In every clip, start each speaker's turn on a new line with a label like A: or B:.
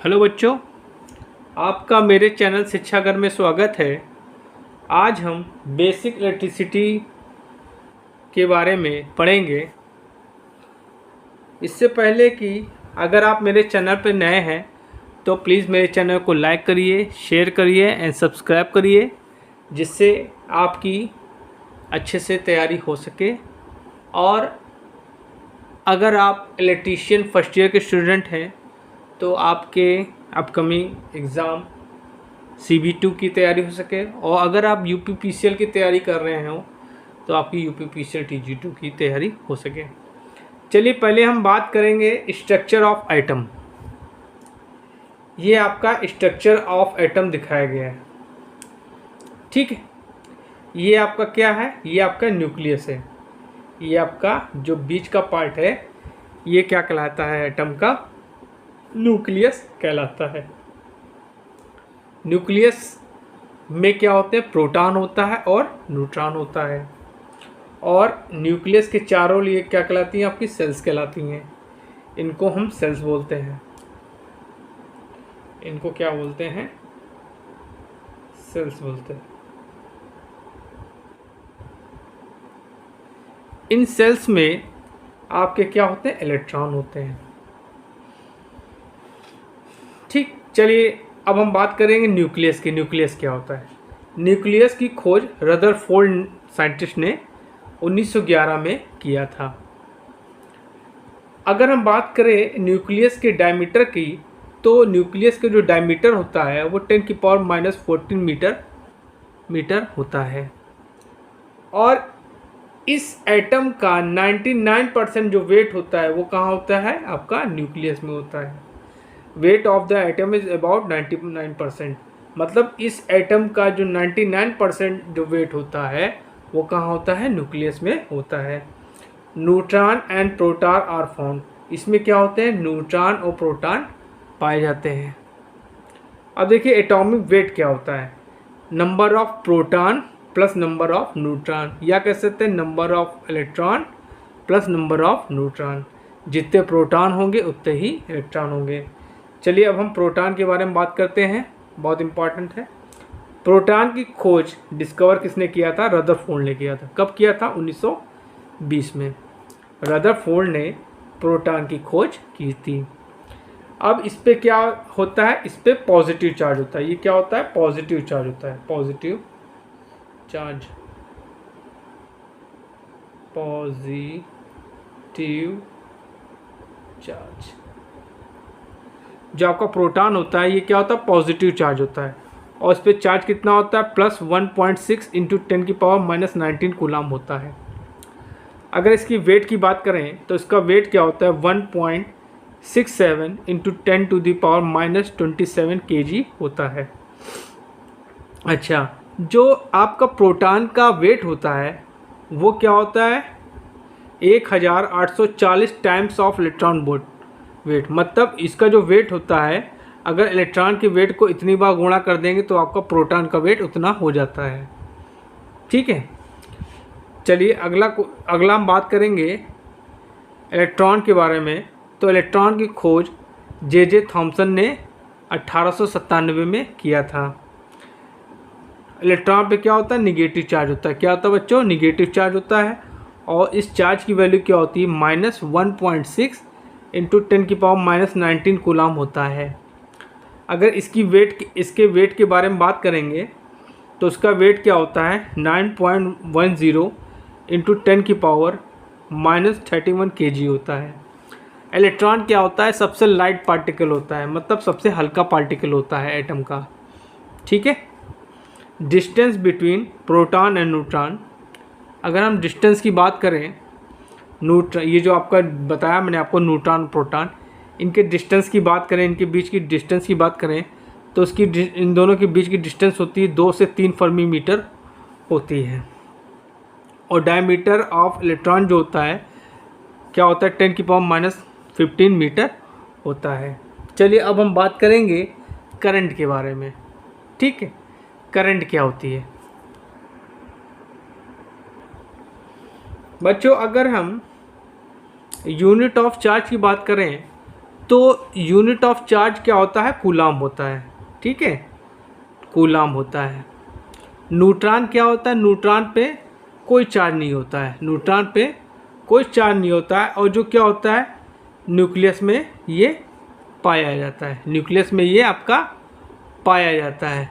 A: Hello बच्चों, आपका मेरे चैनल शिक्षागर में स्वागत है। आज हम बेसिक इलेक्ट्रिसिटी के बारे में पढ़ेंगे। इससे पहले कि अगर आप मेरे चैनल पर नए हैं तो प्लीज़ मेरे चैनल को लाइक करिए, शेयर करिए एंड सब्सक्राइब करिए, जिससे आपकी अच्छे से तैयारी हो सके। और अगर आप इलेक्ट्रीशियन फर्स्ट ईयर के स्टूडेंट हैं तो आपके अपकमिंग एग्ज़ाम CB2 की तैयारी हो सके, और अगर आप UPPCL की तैयारी कर रहे हो तो आपकी UPPCL TG2 की तैयारी हो सके। चलिए पहले हम बात करेंगे स्ट्रक्चर ऑफ एटम। ये आपका स्ट्रक्चर ऑफ एटम दिखाया गया है, ठीक है। ये आपका क्या है? ये आपका न्यूक्लियस है। ये आपका जो बीच का पार्ट है ये क्या कहलाता है? एटम का न्यूक्लियस कहलाता है। न्यूक्लियस में क्या होते हैं? प्रोटॉन होता है और न्यूट्रॉन होता है। और न्यूक्लियस के चारों लिए क्या कहलाती हैं? आपकी सेल्स कहलाती हैं। इनको हम सेल्स बोलते हैं। इनको क्या बोलते हैं? सेल्स बोलते हैं। इन सेल्स में आपके क्या होते हैं? इलेक्ट्रॉन होते हैं, ठीक। चलिए अब हम बात करेंगे न्यूक्लियस की। न्यूक्लियस क्या होता है? न्यूक्लियस की खोज रदरफोर्ड साइंटिस्ट ने 1911 में किया था। अगर हम बात करें न्यूक्लियस के डायमीटर की, तो न्यूक्लियस का जो डायमीटर होता है वो 10⁻⁴ मीटर होता है। और इस एटम का 99% जो वेट होता है वो कहाँ होता है? आपका न्यूक्लियस में होता है। Weight of the atom is about 99%। मतलब इस एटम का जो 99% जो वेट होता है वो कहाँ होता है? न्यूक्लियस में होता है। Neutron and proton are found. इसमें क्या होते हैं? न्यूट्रॉन और प्रोटॉन पाए जाते हैं। अब देखिए एटॉमिक वेट क्या होता है? Number of proton plus number of neutron, या कह सकते हैं number of electron plus number of neutron. जितने प्रोटॉन होंगे उतने ही इलेक्ट्रॉन होंगे। चलिए अब हम प्रोटॉन के बारे में बात करते हैं, बहुत इंपॉर्टेंट है। प्रोटॉन की खोज डिस्कवर किसने किया था? रदरफोर्ड ने किया था। कब किया था? 1920 में रदरफोर्ड ने प्रोटॉन की खोज की थी। अब इस पे क्या होता है? इस पे पॉजिटिव चार्ज होता है। ये क्या होता है? पॉजिटिव चार्ज होता है। Positive charge, positive charge. जो आपका प्रोटॉन होता है ये क्या होता है? पॉजिटिव चार्ज होता है। और इस पे चार्ज कितना होता है? +1.6 × 10⁻⁻19 कूलम होता है। अगर इसकी वेट की बात करें तो इसका वेट क्या होता है? 1.67 × 10⁻⁻27 kg होता है। अच्छा, जो आपका प्रोटॉन का वेट होता है वो क्या होता है? 1840 times of electron volt weight. मतलब इसका जो वेट होता है, अगर इलेक्ट्रॉन के वेट को इतनी बार गुणा कर देंगे तो आपका प्रोटॉन का वेट उतना हो जाता है, ठीक है। चलिए अगला हम बात करेंगे इलेक्ट्रॉन के बारे में। तो इलेक्ट्रॉन की खोज J.J. थॉमसन ने 1897 में किया था। इलेक्ट्रॉन पे क्या होता है? निगेटिव चार्ज होता है। क्या होता है बच्चों? निगेटिव चार्ज होता है। और इस चार्ज की वैल्यू क्या होती है? -1.6 × 10⁻⁻19 कूलम होता है। अगर इसके वेट के बारे में बात करेंगे तो उसका वेट क्या होता है? 9.10 × 10⁻31 kg होता है। इलेक्ट्रॉन क्या होता है? सबसे लाइट पार्टिकल होता है, मतलब सबसे हल्का पार्टिकल होता है एटम का, ठीक है। Distance between proton and neutron. अगर हम डिस्टेंस की बात करें, न्यूट्रॉन, ये जो आपका बताया मैंने आपको, न्यूट्रॉन प्रोटॉन, इनके डिस्टेंस की बात करें, इनके बीच की डिस्टेंस की बात करें तो इन दोनों के बीच की डिस्टेंस होती है 2 से 3 फर्मी मीटर होती है। और डायमीटर ऑफ इलेक्ट्रॉन जो होता है क्या होता है? 10⁻⁻15 मीटर होता है। चलिए अब हम बात करेंगे करंट के बारे में, ठीक है। करंट क्या होती है बच्चों? अगर हम यूनिट ऑफ चार्ज की बात करें तो यूनिट ऑफ चार्ज क्या होता है, कूलाम होता है, ठीक है, कूलाम होता है। न्यूट्रॉन क्या होता है, न्यूट्रॉन पे कोई चार्ज नहीं होता है, न्यूट्रॉन पे कोई चार्ज नहीं होता है, और जो क्या होता है न्यूक्लियस में ये पाया जाता है, न्यूक्लियस में ये आपका पाया जाता है।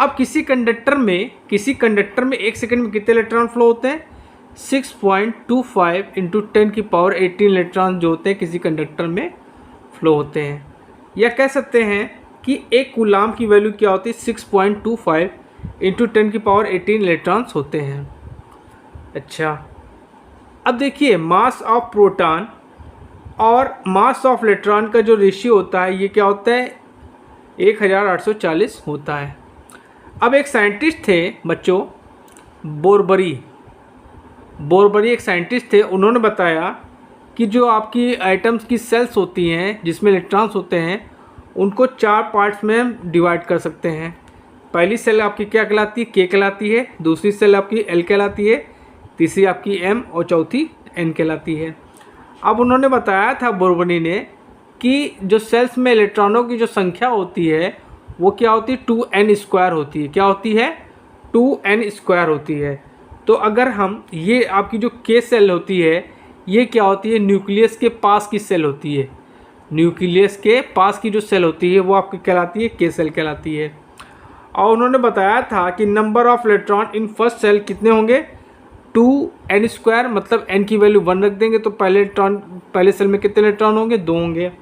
A: अब किसी कंडक्टर में 1 सेकंड में कितने इलेक्ट्रॉन फ्लो होते हैं, 6.25 इंटू 10⁻18 इलेक्ट्रॉन जो होते हैं किसी कंडक्टर में फ्लो होते हैं। या कह सकते हैं कि एक कूलाम की वैल्यू क्या होती है, 6.25 इंटू 10⁻18 इलेक्ट्रॉन्स होते हैं। अच्छा, अब देखिए मास ऑफ प्रोटॉन और मास ऑफ इलेक्ट्रॉन का जो रेशियो होता है ये क्या होता है, 1840 होता है। अब एक साइंटिस्ट थे बच्चों, बोरबरी एक साइंटिस्ट थे, उन्होंने बताया कि जो आपकी आइटम्स की सेल्स होती हैं जिसमें इलेक्ट्रॉन्स होते हैं उनको 4 पार्ट्स में हम डिवाइड कर सकते हैं। पहली सेल आपकी क्या कहलाती है, के कहलाती है, दूसरी सेल आपकी एल कहलाती है, तीसरी आपकी एम और चौथी एन कहलाती है। अब उन्होंने बताया था बोरबरी ने कि जो सेल्स में इलेक्ट्रॉनों की जो संख्या होती है वो क्या होती है, 2n² होती है। क्या होती है, 2n² होती है। तो अगर हम ये आपकी जो के सेल होती है ये क्या होती है, न्यूक्लियस के पास की सेल होती है, न्यूक्लियस के पास की जो सेल होती है वो आपकी कहलाती है के सेल कहलाती है। और उन्होंने बताया था कि number of electron in first shell कितने होंगे, 2n², मतलब n की वैल्यू 1 रख देंगे तो पहले सेल में कितने इलेक्ट्रॉन होंगे, 2 होंगे।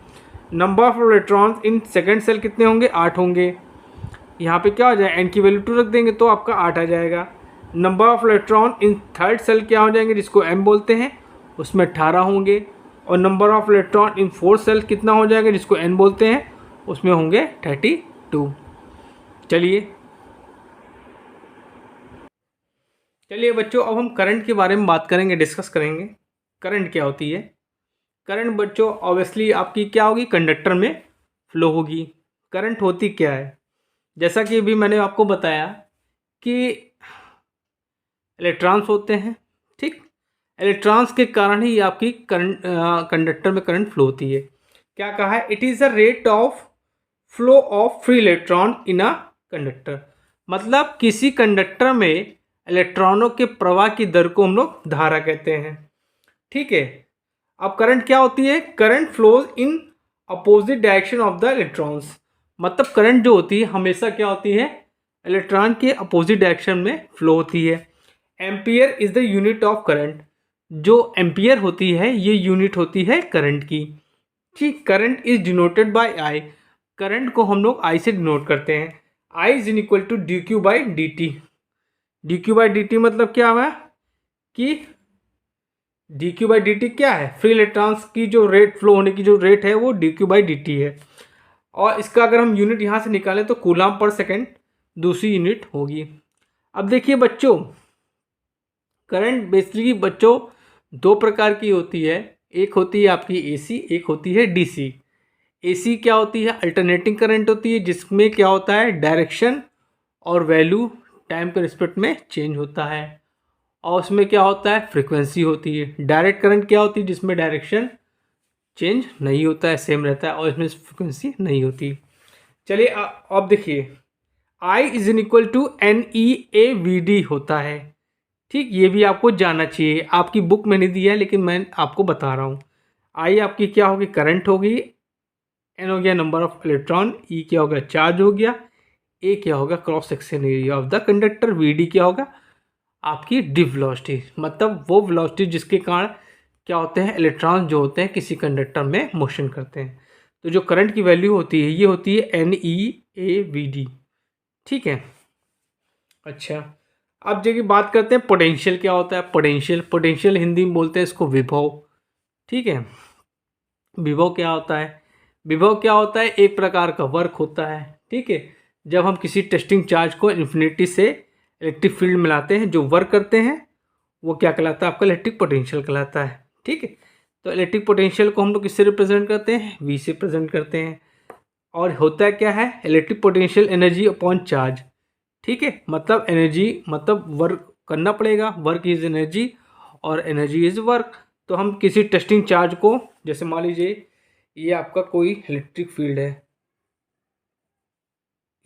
A: Number of electron in second shell कितने होंगे, 8 होंगे। यहाँ पे क्या हो जाए, n की वैल्यू 2 रख देंगे तो आपका 8 आ जाएगा। Number of electron in third shell क्या हो जाएंगे, जिसको m बोलते हैं, उसमें 18 होंगे। और number of electron in fourth shell कितना हो जाएगा, जिसको n बोलते हैं, उसमें होंगे 32। चलिए बच्चों, अब हम करंट के बारे में बात करेंगे, डिस्कस करेंगे। करंट क्या होती है। करंट बच्चों ऑब्वियसली आपकी क्या होगी, कंडक्टर में फ्लो होगी। करंट होती क्या है, जैसा कि अभी मैंने आपको बताया कि इलेक्ट्रॉन्स होते हैं, ठीक, इलेक्ट्रॉन्स के कारण ही आपकी करंट कंडक्टर में करंट फ्लो होती है। क्या कहा है, it is the rate of flow of free electron in a conductor, मतलब किसी कंडक्टर में इलेक्ट्रॉनों के प्रवाह की दर को हम लोग धारा कहते हैं, ठीक है। अब करंट क्या होती है, current flows in opposite direction of the electrons, मतलब करंट जो होती है हमेशा क्या होती है, इलेक्ट्रॉन के अपोजिट डायरेक्शन में फ्लो होती है। Ampere is the unit of current, जो एम्पियर होती है ये यूनिट होती है करंट की, ठीक। Current is denoted by I, current को हम लोग आई से डिनोट करते हैं। आई is equal to dq/dt। dq/dt मतलब क्या हुआ कि dq/dt क्या है, फ्री इलेक्ट्रॉन्स की जो रेट, फ्लो होने की जो रेट है वो dq/dt है। और इसका अगर हम यूनिट यहाँ से निकालें तो कूलाम पर सेकेंड दूसरी यूनिट होगी। अब देखिए बच्चों, करंट बेसिकली बच्चों 2 प्रकार की होती है, एक होती है आपकी एसी, एक होती है डीसी। एसी क्या होती है, अल्टरनेटिंग करंट होती है, जिसमें क्या होता है डायरेक्शन और वैल्यू टाइम के रिस्पेक्ट में चेंज होता है। और उसमें क्या होता है, फ्रीक्वेंसी होती है। डायरेक्ट करंट क्या होती है, जिसमें डायरेक्शन चेंज नहीं होता है, सेम रहता है, और इसमें फ्रीक्वेंसी नहीं होती। चलिए अब देखिए, I is equal to NeAVD होता है, ठीक। ये भी आपको जानना चाहिए, आपकी बुक में नहीं दिया है लेकिन मैं आपको बता रहा हूँ। I आपकी क्या होगी, करंट होगी, N हो गया नंबर ऑफ इलेक्ट्रॉन, E क्या होगा, चार्ज हो गया, A क्या होगा, cross section area of the conductor, VD क्या होगा, आपकी डिप वेलोसिटी, मतलब वो वेलोसिटी जिसके कारण क्या होते हैं, इलेक्ट्रॉन जो होते हैं किसी कंडक्टर में मोशन करते हैं। तो जो करंट की वैल्यू होती है ये होती है NeAVD, ठीक है। अच्छा, अब जब बात करते हैं पोटेंशियल क्या होता है, पोटेंशियल हिंदी में बोलते हैं इसको विभव, ठीक है। विभव क्या होता है, विभव क्या होता है, एक प्रकार का वर्क होता है, ठीक है। जब हम किसी टेस्टिंग चार्ज को इन्फिनिटी से इलेक्ट्रिक फील्ड मिलाते हैं, जो वर्क करते हैं वो क्या कहलाता है, आपका इलेक्ट्रिक पोटेंशियल कहलाता है, ठीक है। तो इलेक्ट्रिक पोटेंशियल को हम लोग किससे रिप्रेजेंट करते हैं, V से प्रेजेंट करते हैं। और होता क्या है, electric potential energy upon charge, ठीक है। मतलब एनर्जी मतलब वर्क करना पड़ेगा, वर्क इज एनर्जी और एनर्जी इज वर्क। तो हम किसी टेस्टिंग चार्ज को, जैसे मान लीजिए ये आपका कोई इलेक्ट्रिक फील्ड है,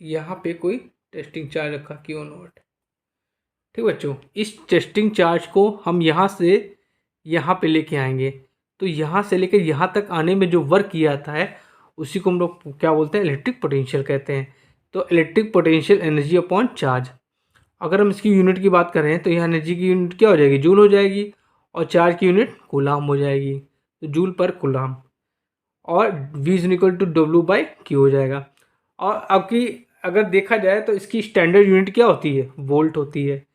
A: यहाँ पे कोई टेस्टिंग चार्ज रखा Q नॉट। ठीक बच्चों, इस टेस्टिंग चार्ज को हम यहाँ से यहाँ पे लेके आएंगे, तो यहाँ से लेकर यहाँ तक आने में जो वर्क किया जाता है उसी को हम लोग क्या बोलते हैं, इलेक्ट्रिक पोटेंशियल कहते हैं। तो electric potential energy upon charge, अगर हम इसकी यूनिट की बात करें तो यहाँ एनर्जी की यूनिट क्या हो जाएगी, जूल हो जाएगी, और चार्ज की यूनिट कूलाम हो जाएगी, तो जूल पर कूलाम, और V is equal to W/Q हो जाएगा। और अब की अगर देखा जाए तो इसकी स्टैंडर्ड यूनिट क्या होती है, वोल्ट होती है।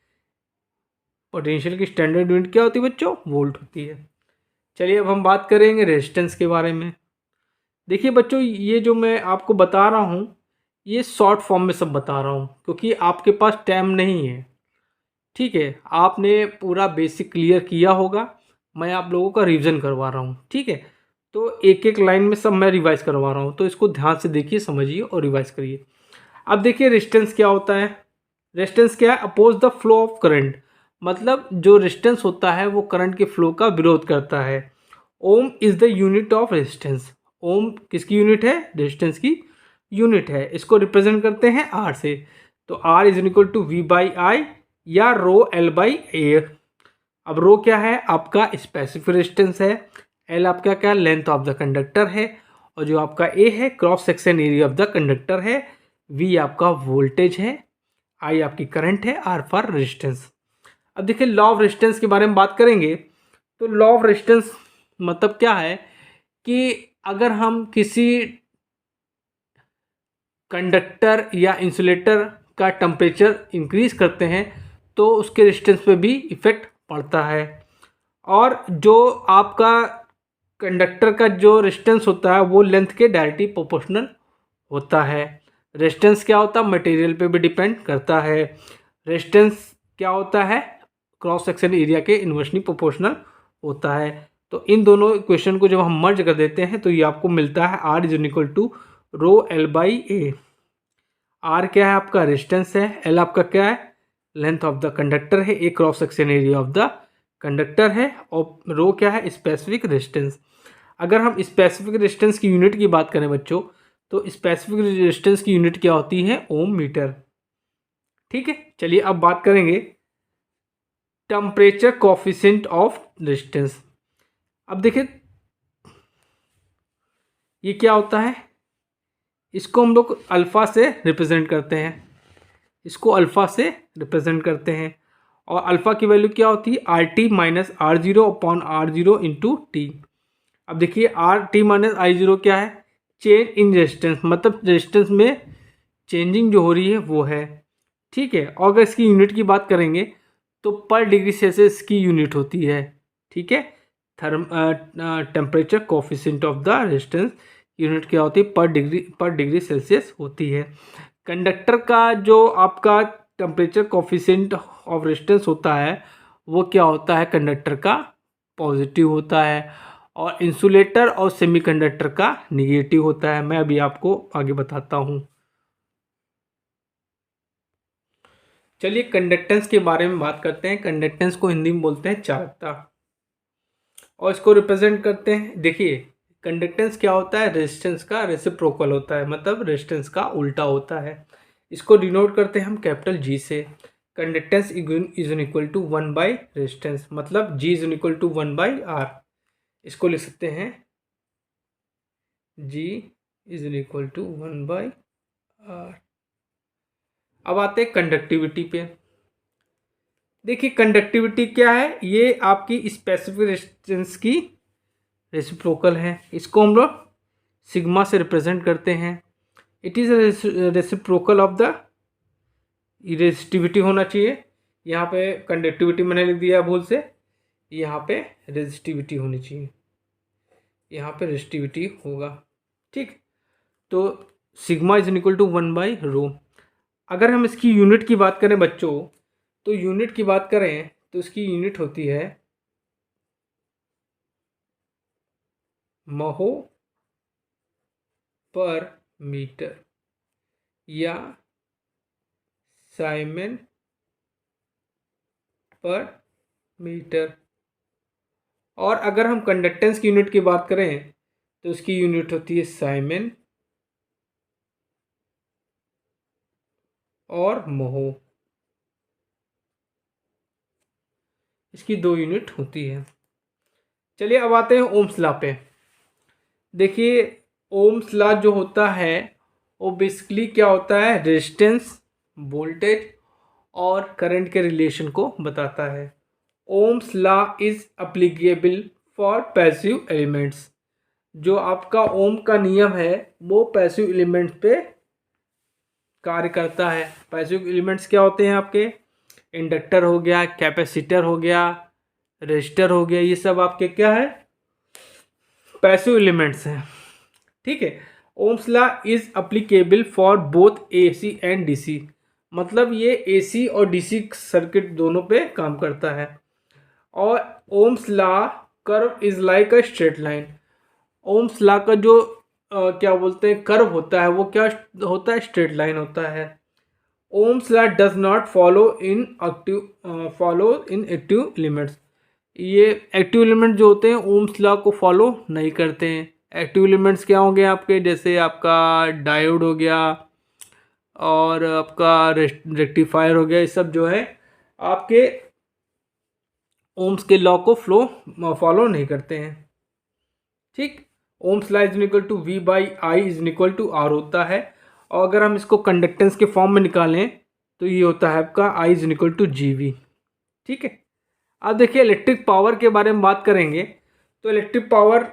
A: पोटेंशियल की स्टैंडर्ड यूनिट क्या होती है बच्चों, वोल्ट होती है। चलिए अब हम बात करेंगे रेजिस्टेंस के बारे में। देखिए बच्चों, ये जो मैं आपको बता रहा हूँ ये शॉर्ट फॉर्म में सब बता रहा हूँ क्योंकि आपके पास टाइम नहीं है। ठीक है, आपने पूरा बेसिक क्लियर किया होगा, मैं आप लोगों का रिवीजन करवा रहा हूँ। ठीक है, तो एक एक लाइन में सब मैं रिवाइज करवा रहा हूँ, तो इसको ध्यान से देखिए, समझिए और रिवाइज करिए। अब देखिए रेजिस्टेंस क्या होता है। रेजिस्टेंस क्या है, oppose the flow of current, मतलब जो रेजिस्टेंस होता है वो करंट के फ्लो का विरोध करता है। Ohm is the unit of resistance, ohm किसकी यूनिट है, रेजिस्टेंस की यूनिट है। इसको रिप्रेजेंट करते हैं आर से, तो are is equal to V/I या रो L/A। अब रो क्या है, आपका स्पेसिफिक रेजिस्टेंस है, एल आपका क्या, लेंथ ऑफ द कंडक्टर है, और जो आपका ए है cross section area of the conductor है, वी आपका वोल्टेज है, आई आपकी करंट है, आर फॉर रेजिस्टेंस। अब देखिए लॉ ऑफ रेजिस्टेंस के बारे में बात करेंगे, तो लॉ ऑफ रेजिस्टेंस मतलब क्या है कि अगर हम किसी कंडक्टर या इंसुलेटर का टेम्परेचर इंक्रीज करते हैं तो उसके रेजिस्टेंस पे भी इफ़ेक्ट पड़ता है। और जो आपका कंडक्टर का जो रेजिस्टेंस होता है वो लेंथ के डायरेक्टली प्रोपोर्शनल होता है। रेजिस्टेंस क्या होता है, मटेरियल पे भी डिपेंड करता है। रेजिस्टेंस क्या होता है, क्रॉस सेक्शन एरिया के इन्वर्सली प्रोपोर्शनल होता है। तो इन दोनों इक्वेशन को जब हम मर्ज कर देते हैं तो ये आपको मिलता है R is equal to rho L/A। R क्या है, आपका रेजिस्टेंस है, एल आपका क्या है, लेंथ ऑफ द कंडक्टर है, a cross section area of the conductor है, और रो क्या है, स्पेसिफिक रेजिस्टेंस। अगर हम स्पेसिफिक रेजिस्टेंस की यूनिट की बात करें बच्चों, तो स्पेसिफिक रेजिस्टेंस की यूनिट क्या होती है, ओम मीटर। ठीक है, चलिए अब बात करेंगे टेम्परेचर कोफिशिएंट ऑफ रेजिस्टेंस। अब देखिए ये क्या होता है, इसको हम लोग अल्फ़ा से रिप्रेजेंट करते हैं, इसको अल्फ़ा से रिप्रेजेंट करते हैं, और अल्फ़ा की वैल्यू क्या होती है, RT-R0/R0 इंटू टी। अब देखिए RT-I0 क्या है, चेंज इन रेजिस्टेंस, मतलब रेजिस्टेंस में चेंजिंग जो हो रही है वो है। ठीक है, और अगर इसकी यूनिट की बात करेंगे तो पर डिग्री सेल्सियस की यूनिट होती है। ठीक है, temperature coefficient of the resistance unit क्या होती है, पर डिग्री सेल्सियस होती है। कंडक्टर का जो आपका टेम्परेचर कोफिशिएंट ऑफ रेजिस्टेंस होता है वो क्या होता है, कंडक्टर का पॉजिटिव होता है, और इंसुलेटर और सेमीकंडक्टर का निगेटिव होता है। मैं अभी आपको आगे बताता हूँ। चलिए कंडक्टेंस के बारे में बात करते हैं। कंडक्टेंस को हिंदी में बोलते हैं चालकता, और इसको रिप्रेजेंट करते हैं। देखिए कंडक्टेंस क्या होता है, रेजिस्टेंस का रेसिप्रोकल होता है, मतलब रेजिस्टेंस का उल्टा होता है। इसको डिनोट करते हैं हम कैपिटल जी से। Conductance is equal to 1 by resistance, मतलब G is equal to 1/R। इसको लिख सकते हैं जी इज इक्वल टू 1/R। अब आते हैं कंडक्टिविटी पे। देखिए कंडक्टिविटी क्या है, ये आपकी स्पेसिफिक रेजिस्टेंस की रेसिप्रोकल है। इसको हम लोग सिग्मा से रिप्रेजेंट करते हैं। It is reciprocal of the, resistivity होना चाहिए, यहाँ पे कंडक्टिविटी मैंने लिख दिया भूल से, यहाँ पे रेजिस्टिविटी होनी चाहिए, यहाँ पे रेजिस्टिविटी होगा। ठीक, तो सिग्मा इज इक्वल टू 1/रो। अगर हम इसकी यूनिट की बात करें बच्चों, तो यूनिट की बात करें तो इसकी यूनिट होती है महो पर मीटर या साइमन पर मीटर। और अगर हम कंडक्टेंस की यूनिट की बात करें तो इसकी यूनिट होती है साइमन और मोहो, इसकी 2 यूनिट होती है। चलिए अब आते हैं ओम्स लॉ पे। देखिए ओम्स लॉ जो होता है वो बेसिकली क्या होता है, रेजिस्टेंस, वोल्टेज और करंट के रिलेशन को बताता है। Ohms law is applicable for passive elements. जो आपका ओम का नियम है वो पैसिव एलिमेंट्स पे कार्य करता है। पैसिव एलिमेंट्स क्या होते हैं आपके, इंडक्टर हो गया, कैपेसिटर हो गया, रेजिस्टर हो गया, ये सब आपके क्या है, पैसिव एलिमेंट्स हैं। ठीक है। Ohms law is applicable for both AC and DC, मतलब ये एसी और डीसी सर्किट दोनों पे काम करता है। और Ohm's law curve is like a straight line. Ohm's law का जो क्या बोलते हैं कर्व होता है वो क्या होता है, स्ट्रेट लाइन होता है। Ohm's law does not follow in active elements. ये एक्टिव एलिमेंट जो होते हैं ओम्स लॉ को फॉलो नहीं करते हैं। एक्टिव एलिमेंट्स क्या होंगे आपके, जैसे आपका डायोड हो गया और आपका रेक्टिफायर हो गया, ये सब जो है आपके ओम्स के लॉ को फॉलो नहीं करते हैं। ठीक। Ohm's law is equal to V by I is equal to R होता है। और अगर हम इसको कंडक्टेंस के फॉर्म में निकालें तो ये होता है आपका I is equal to G V. ठीक है। अब देखिए इलेक्ट्रिक पावर के बारे में बात करेंगे तो इलेक्ट्रिक पावर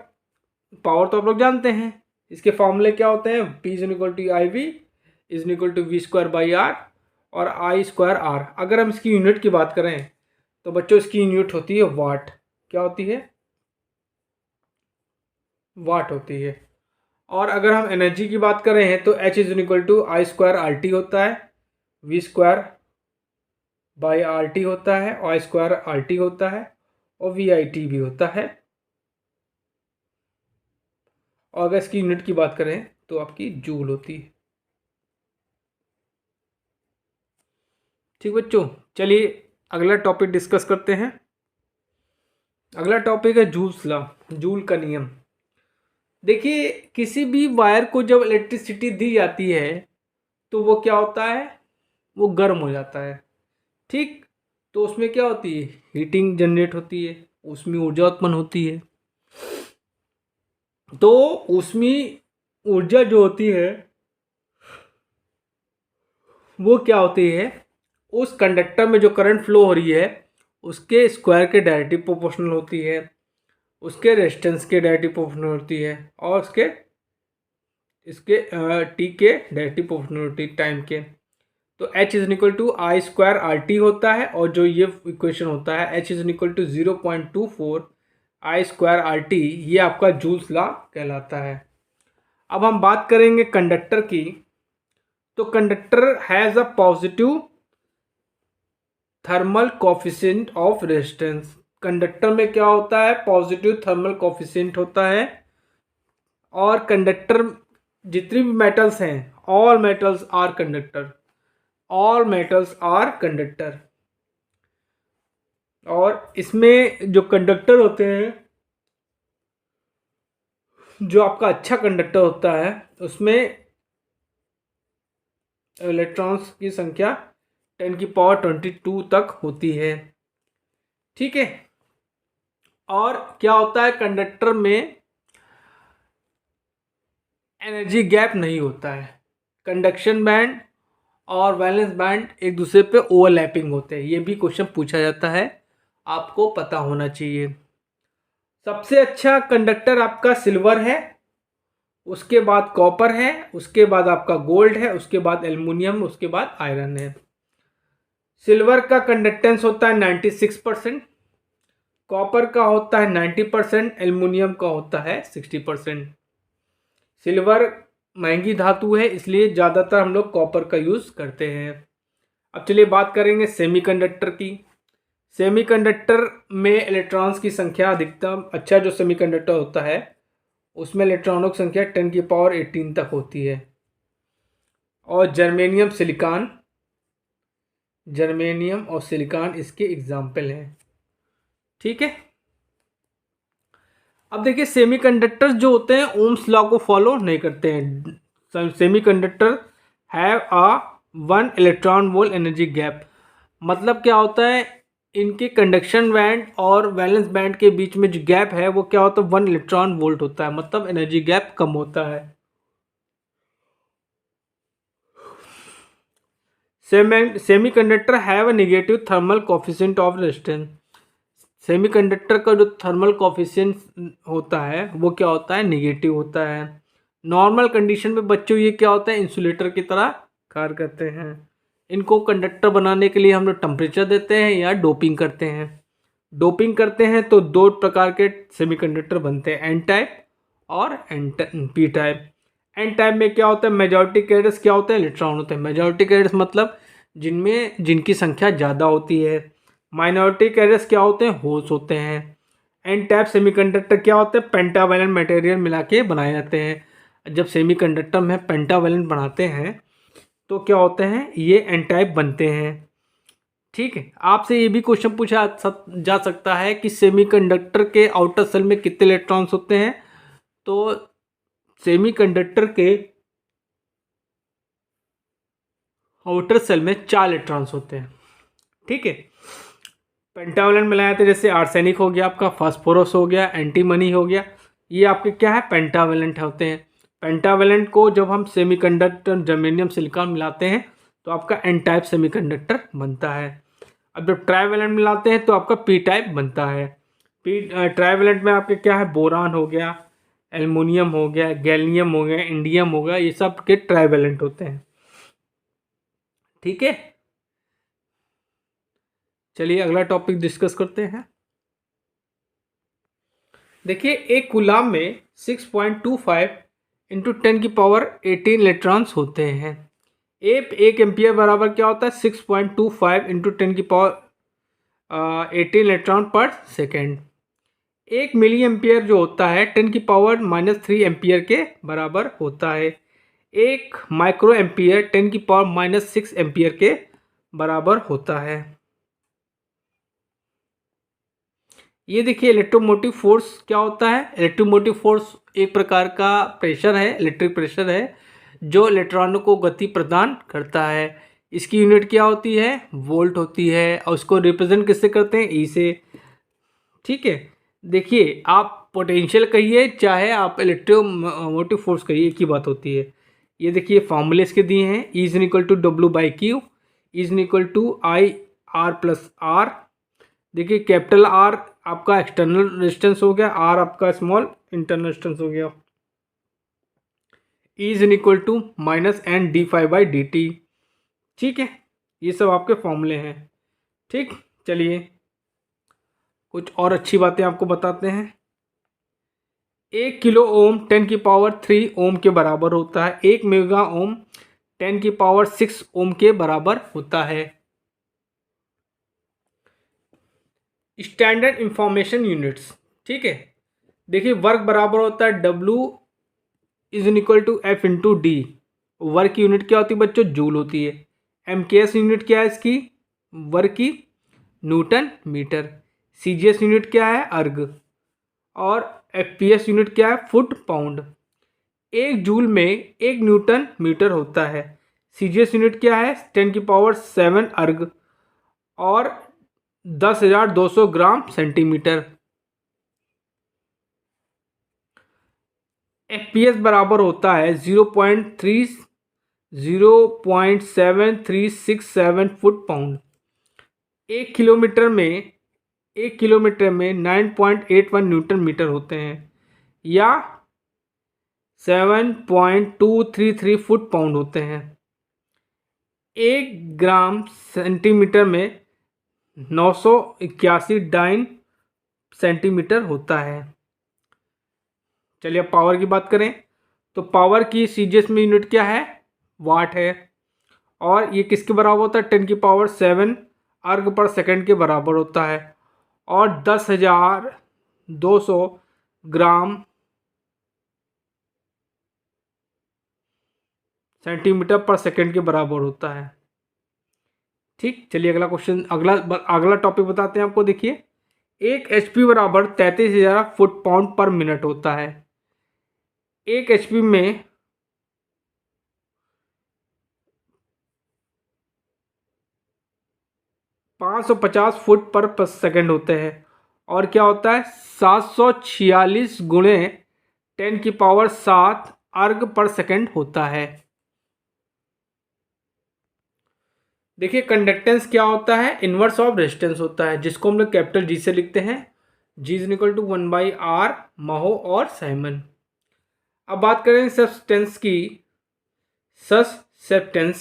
A: तो आप लोग जानते हैं, इसके फॉर्मूले क्या होते हैं, P is equal to I V is equal to V square by R और आई स्क्वायर आर। अगर हम इसकी यूनिट की बात करें तो बच्चों इसकी यूनिट होती है वाट। क्या होती है, वाट होती है। और अगर हम एनर्जी की बात करें तो H is equal to I square R T होता है, V square by R T होता है, आई स्क्वायर आर टी होता है और वी आई टी भी होता है। और अगर इसकी यूनिट की बात करें तो आपकी जूल होती है। ठीक बच्चों, चलिए अगला टॉपिक डिस्कस करते हैं। अगला टॉपिक है जूल्स लॉ, जूल का नियम। देखिए किसी भी वायर को जब इलेक्ट्रिसिटी दी जाती है तो वो क्या होता है, वो गर्म हो जाता है। ठीक। तो उसमें क्या होती है, हीटिंग जनरेट होती है, उसमें ऊर्जा उत्पन्न होती है। तो उसमें ऊर्जा जो होती है वो क्या होती है, उस कंडक्टर में जो करंट फ्लो हो रही है उसके स्क्वायर के डायरेक्टली प्रोपोर्शनल होती है, उसके रेजिस्टेंस के डायरेक्टली प्रोपोर्शनल होती है और इसके टी के डायरेक्टली प्रोपोर्शनल होती है टाइम के। तो H is equal to I square R T होता है और जो ये इक्वेशन होता है H is equal to 0.24 I square R T, ये आपका जूल्स लॉ कहलाता है। अब हम बात करेंगे कंडक्टर की। तो conductor has a positive thermal coefficient of resistance. Conductor में क्या होता है, पॉजिटिव थर्मल कोफिशिएंट होता है। और कंडक्टर जितनी भी मेटल्स हैं, all metals are conductor, all metals are conductor. और इसमें जो कंडक्टर होते हैं, जो आपका अच्छा कंडक्टर होता है उसमें इलेक्ट्रॉन्स की संख्या 10 की पावर 22 तक होती है। ठीक है। और क्या होता है, कंडक्टर में एनर्जी गैप नहीं होता है। कंडक्शन बैंड और वैलेंस बैंड एक दूसरे पे ओवरलैपिंग होते हैं, ये भी क्वेश्चन पूछा जाता है, आपको पता होना चाहिए। सबसे अच्छा कंडक्टर आपका सिल्वर है, उसके बाद कॉपर है, उसके बाद आपका गोल्ड है, उसके बाद एल्युमिनियम, उसके बाद आयरन है। सिल्वर का कंडक्टेंस होता है 96%, कॉपर का होता है 90%, एल्युमिनियम का होता है 60%। सिल्वर महंगी धातु है इसलिए ज़्यादातर हम लोग कॉपर का यूज़ करते हैं। अब चलिए बात करेंगे सेमीकंडक्टर की। सेमीकंडक्टर में इलेक्ट्रॉन्स की संख्या अधिकतम, अच्छा जो सेमीकंडक्टर होता है उसमें इलेक्ट्रॉनों की संख्या 10 की पावर 18 तक होती है। और जर्मेनियम और सिलिकॉन इसके एग्जाम्पल हैं। ठीक है। अब देखिए सेमीकंडक्टर्स जो होते हैं ओम्स लॉ को फॉलो नहीं करते हैं। Semiconductor have a 1 electron volt energy gap. मतलब क्या होता है, इनके कंडक्शन बैंड और वैलेंस बैंड के बीच में जो गैप है वो क्या होता है, 1 इलेक्ट्रॉन वोल्ट होता है। मतलब एनर्जी गैप कम होता है। Semiconductor have a negative thermal coefficient of resistance. Semiconductor का जो थर्मल कोफिशिएंट होता है वो क्या होता है, निगेटिव होता है। नॉर्मल कंडीशन में बच्चों ये क्या होता है, इंसुलेटर की तरह कार्य करते हैं। इनको कंडक्टर बनाने के लिए हम लोग टेम्परेचर देते हैं या डोपिंग करते हैं। डोपिंग करते हैं तो 2 प्रकार के सेमीकंडक्टर बनते हैं, एन टाइप और पी टाइप। एन टाइप में क्या होता है, मेजॉरिटी कैरियर्स क्या होते हैं, इलेक्ट्रॉन होते हैं। मेजॉरिटी कैरियर्स मतलब जिनकी संख्या ज़्यादा होती है। माइनॉरिटी कैरियर्स क्या होते हैं, होल्स होते हैं। एन टाइप सेमीकंडक्टर क्या होते हैं, पेंटावैलेंट मटेरियल मिला के बनाए जाते हैं। जब सेमीकंडक्टर में पेंटावैलेंट बनाते हैं तो क्या होते हैं, ये एन टाइप बनते हैं। ठीक है, आपसे ये भी क्वेश्चन पूछा जा सकता है कि सेमीकंडक्टर के आउटर सेल में कितने इलेक्ट्रॉन्स होते हैं। तो सेमीकंडक्टर के आउटर सेल में 4 इलेक्ट्रॉन्स होते हैं। ठीक है, पेंटावैलेंट मिलाया था, जैसे आर्सेनिक हो गया आपका, फास्फोरस हो गया, एंटीमनी हो गया, ये आपके क्या है, पेंटावैलेंट होते हैं। पेंटावैलेंट को जब हम सेमीकंडक्टर जर्मेनियम सिलिकॉन मिलाते हैं तो आपका एन टाइप सेमीकंडक्टर बनता है। अब जब ट्राइवैलेंट मिलाते हैं तो आपका पी टाइप बनता है। पी ट्राइवैलेंट में आपके क्या है, बोरान हो गया, एल्युमिनियम हो गया, गैलियम हो गया, इंडियम हो गया, ये सब के ट्राइवैलेंट होते हैं। ठीक है, चलिए अगला टॉपिक डिस्कस करते हैं। देखिए एक कूलाम में 6.25 इंटू 10⁻18 इलेक्ट्रॉन्स होते हैं। एक एम्पियर बराबर क्या होता है, 6.25 इंटू 10⁻18 इलेक्ट्रॉन पर सेकेंड। एक मिली एम्पियर जो होता है 10⁻³ एम्पियर के बराबर होता है। एक माइक्रो एम्पियर 10⁻6 एम्पियर के बराबर होता है। ये देखिए इलेक्ट्रोमोटिव फोर्स क्या होता है। इलेक्ट्रोमोटिव फोर्स एक प्रकार का प्रेशर है, इलेक्ट्रिक प्रेशर है, जो इलेक्ट्रॉनों को गति प्रदान करता है। इसकी यूनिट क्या होती है, वोल्ट होती है, और उसको रिप्रेजेंट किससे करते हैं, ई से। ठीक है, देखिए आप पोटेंशियल कहिए चाहे आप इलेक्ट्रोमोटिव फोर्स कहिए, एक ही बात होती है। ये देखिए फॉर्मूले इसके दिए हैं, E is equal to W/Q, is equal to I/R+R। देखिए कैपिटल आर आपका एक्सटर्नल रेजिस्टेंस हो गया, आर आपका स्मॉल इंटरनल रेजिस्टेंस हो गया। E is equal to -N/dφ/dt। ठीक है, ये सब आपके फॉर्मूले हैं। ठीक, चलिए कुछ और अच्छी बातें आपको बताते हैं। 1 किलो ओम 10⁻³ ओम के बराबर होता है। 1 मेगा ओम 10⁻6 ओम के बराबर होता है। स्टैंडर्ड इंफॉर्मेशन यूनिट्स, ठीक है, देखिए वर्क बराबर होता है W is equal to F into D. Work की यूनिट क्या होती है बच्चों, जूल होती है। MKS यूनिट क्या है इसकी, वर्क की, न्यूटन मीटर। CGS यूनिट क्या है, अर्ग। और FPS यूनिट क्या है, फुट पाउंड। 1 जूल में 1 न्यूटन मीटर होता है। CGS यूनिट क्या है, 10⁻7 अर्ग और 10,200 ग्राम सेंटीमीटर। FPS बराबर होता है 0.7367 फुट पाउंड। 1 किलोमीटर में 9.81 न्यूटन मीटर होते हैं, या 7.233 फुट पाउंड होते हैं। 1 ग्राम सेंटीमीटर में 981 डाइन सेंटीमीटर होता है। चलिए अब पावर की बात करें तो पावर की CGS में यूनिट क्या है, वाट है। और ये किसके बराबर होता है, 10⁻7 अर्ग पर सेकंड के बराबर होता है। और 10,200 ग्राम सेंटीमीटर पर सेकंड के बराबर होता है। ठीक, चलिए अगला क्वेश्चन, अगला टॉपिक बताते हैं आपको। देखिए एक HP बराबर 33,000 फुट पाउंड पर मिनट होता है। एक HP में 550 फुट पर सेकंड होते हैं। और क्या होता है, 746 गुणे 10⁻7 अर्ग पर सेकंड होता है। देखिए कंडक्टेंस क्या होता है, इनवर्स ऑफ रेजिस्टेंस होता है, जिसको हम लोग कैपिटल G से लिखते हैं। G is equal to 1/R mho और साइमन। अब बात करें ससेप्टेंस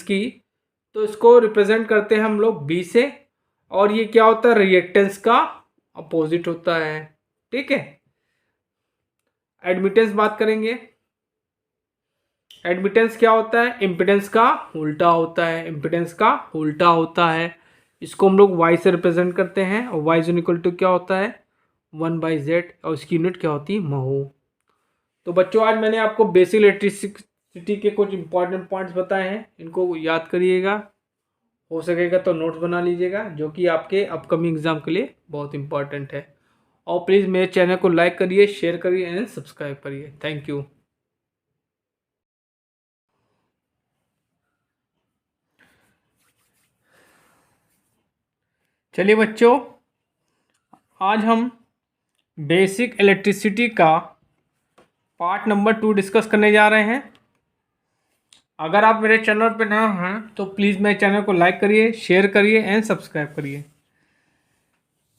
A: की, तो इसको रिप्रेजेंट करते हैं हम लोग B से, और ये क्या होता है, रिएक्टेंस का अपोजिट होता है। ठीक है। एडमिटेंस बात करेंगे। एडमिटेंस क्या होता है, इम्पिडेंस का उल्टा होता है। इम्पिडेंस का उल्टा होता है, इसको हम लोग Y से रिप्रेजेंट करते हैं, और Y इज इक्वल टू क्या होता है, 1/Z, और इसकी यूनिट क्या होती है, महो। तो बच्चों आज मैंने आपको बेसिक इलेक्ट्रिसिटी के कुछ इंपॉर्टेंट पॉइंट्स बताए हैं, इनको याद करिएगा, हो सकेगा तो नोट्स बना लीजिएगा, जो कि आपके अपकमिंग एग्जाम के लिए बहुत इंपॉर्टेंट है। और प्लीज़ मेरे चैनल को लाइक करिए, शेयर करिए एंड सब्सक्राइब करिए। Thank you. चलिए बच्चों, आज हम बेसिक इलेक्ट्रिसिटी का पार्ट नंबर 2 डिस्कस करने जा रहे हैं। अगर आप मेरे चैनल पर नए हैं तो प्लीज़ मेरे चैनल को लाइक करिए, शेयर करिए एंड सब्सक्राइब करिए।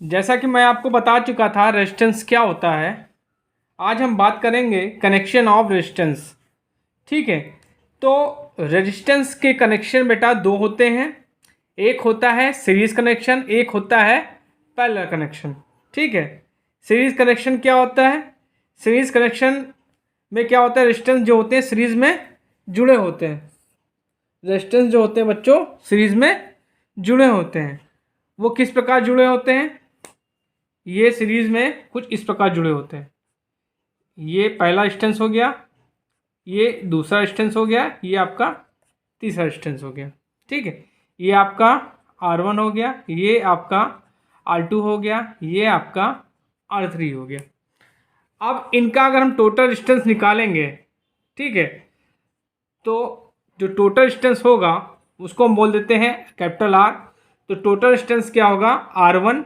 A: जैसा कि मैं आपको बता चुका था रेजिस्टेंस क्या होता है, आज हम बात करेंगे कनेक्शन ऑफ रेजिस्टेंस। ठीक है। तो रेजिस्टेंस के कनेक्शन बेटा दो होते हैं, एक होता है सीरीज कनेक्शन, एक होता है पैरेलल कनेक्शन। ठीक है। सीरीज कनेक्शन क्या होता है, सीरीज कनेक्शन में क्या होता है, रेजिस्टेंस जो होते हैं सीरीज में जुड़े होते हैं। रेजिस्टेंस जो होते हैं बच्चों सीरीज में जुड़े होते हैं। वो किस प्रकार जुड़े होते हैं, ये सीरीज में कुछ इस प्रकार जुड़े होते हैं। ये पहला रेजिस्टेंस हो गया, ये दूसरा रेजिस्टेंस हो गया, ये आपका तीसरा रेजिस्टेंस हो गया। ठीक है। ये आपका R1 हो गया, ये आपका R2 हो गया, ये आपका R3 हो गया। अब इनका अगर हम टोटल रेजिस्टेंस निकालेंगे, ठीक है, तो जो टोटल रेजिस्टेंस होगा उसको हम बोल देते हैं कैपिटल R। तो टोटल रेजिस्टेंस क्या होगा, R1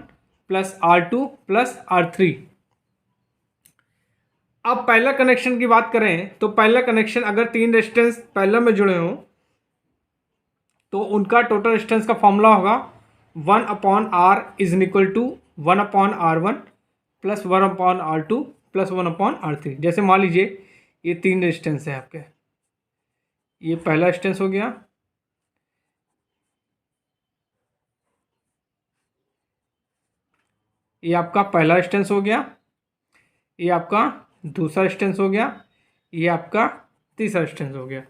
A: plus R2 plus R3। अब पैरेलल कनेक्शन की बात करें तो पैरेलल कनेक्शन अगर तीन रेजिस्टेंस पैरेलल में जुड़े हों तो उनका टोटल रेजिस्टेंस का फॉर्मूला होगा 1/R is equal to 1/R1 plus 1/R2 plus 1/R3। जैसे मान लीजिए ये तीन रेजिस्टेंस है आपके, ये पहला रेजिस्टेंस हो गया, ये आपका पहला रेजिस्टेंस हो गया, ये आपका दूसरा रेजिस्टेंस हो गया, ये आपका तीसरा रेजिस्टेंस हो गया।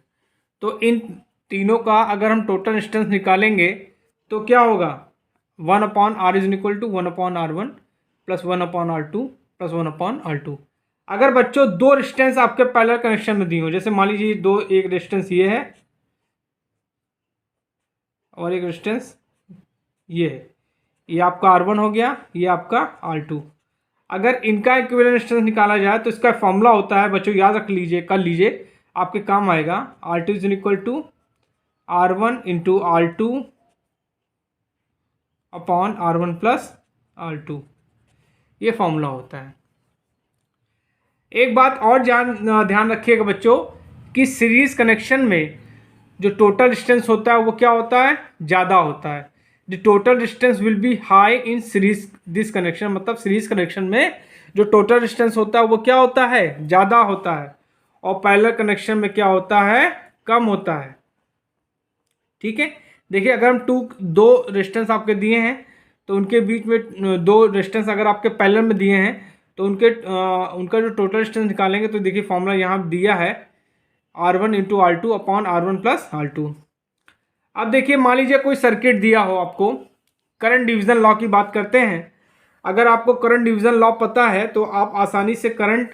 A: तो इन तीनों का अगर हम टोटल रेजिस्टेंस निकालेंगे तो क्या होगा, 1/R is equal to 1/R1 plus 1/R2 plus 1/R2। अगर बच्चों दो रेजिस्टेंस आपके पैरेलल कनेक्शन में दी हो, जैसे मान लीजिए दो, एक रेजिस्टेंस ये है और एक रेजिस्टेंस ये है, ये आपका R1 हो गया, ये आपका R2। अगर इनका इक्विवेलेंट रेजिस्टेंस निकाला जाए तो इसका फॉर्मूला होता है बच्चों, याद रख लीजिए, कर लीजिए, आपके काम आएगा। R2 is equal to R1 into R2 upon R1 plus R2, ये फॉर्मूला होता है। एक बात और ध्यान रखिएगा बच्चों कि सीरीज कनेक्शन में जो टोटल डिस्टेंस होता है वो क्या होता है, ज़्यादा होता है। The total distance will be high in series this connection, मतलब सीरीज कनेक्शन में जो टोटल डिस्टेंस होता है वो क्या होता है, ज़्यादा होता है, और पैरेलल कनेक्शन में क्या होता है, कम होता है। ठीक है। देखिए अगर हम दो रेजिस्टेंस आपके दिए हैं तो उनके बीच में दो रेजिस्टेंस अगर आपके पैरेलल में दिए हैं तो उनका जो टोटल रेजिस्टेंस निकालेंगे तो देखिए फॉर्मूला यहाँ दिया है R1 into R2 upon R1 plus R2। अब देखिए मान लीजिए कोई सर्किट दिया हो आपको, करंट डिवीजन लॉ की बात करते हैं। अगर आपको करंट डिवीजन लॉ पता है तो आप आसानी से करंट